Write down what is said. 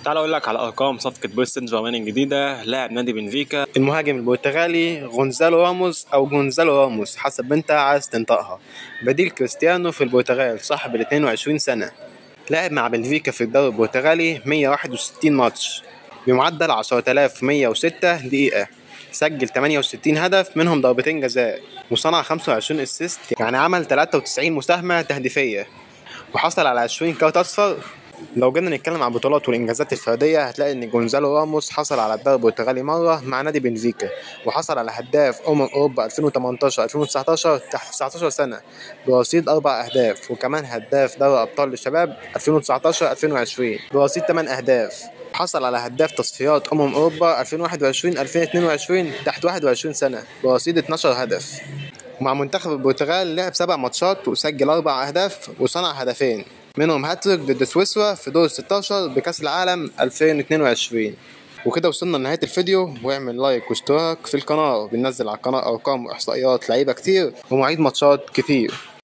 تعال اقول لك على ارقام صفقه باريس سان جيرمان الجديده. لاعب نادي بنفيكا المهاجم البرتغالي غونزالو راموس او جونزالو راموس حسب انت عايز تنطقها، بديل كريستيانو في البرتغال، صاحب ال 22 سنة. لعب مع بنفيكا في الدوري البرتغالي 161 ماتش بمعدل 10106 دقيقة، سجل 68 هدف منهم ضربتين جزاء، وصنع 25 اسيست، يعني عمل 93 مساهمة تهديفية، وحصل على 20 كارت اصفر. لو جينا نتكلم عن البطولات والانجازات الفرديه هتلاقي ان جونزالو راموس حصل على الدوري البرتغالي مره مع نادي بنفيكا، وحصل على هداف اوروبا 2018 2019 تحت 19 سنه برصيد 4 اهداف، وكمان هداف دوري ابطال الشباب 2019 2020 برصيد 8 اهداف. حصل على هداف تصفيات اوروبا 2021 2022 تحت 21 سنه برصيد 12 هدف. ومع منتخب البرتغال لعب 7 ماتشات وسجل 4 أهداف وصنع هدفين، منهم هاتريك ضد سويسرا في دور 16 بكأس العالم 2022. وكده وصلنا لنهاية الفيديو، واعمل لايك واشتراك في القناة، بننزل على القناة أرقام وإحصائيات لعيبة كتير ومواعيد ماتشات كتير.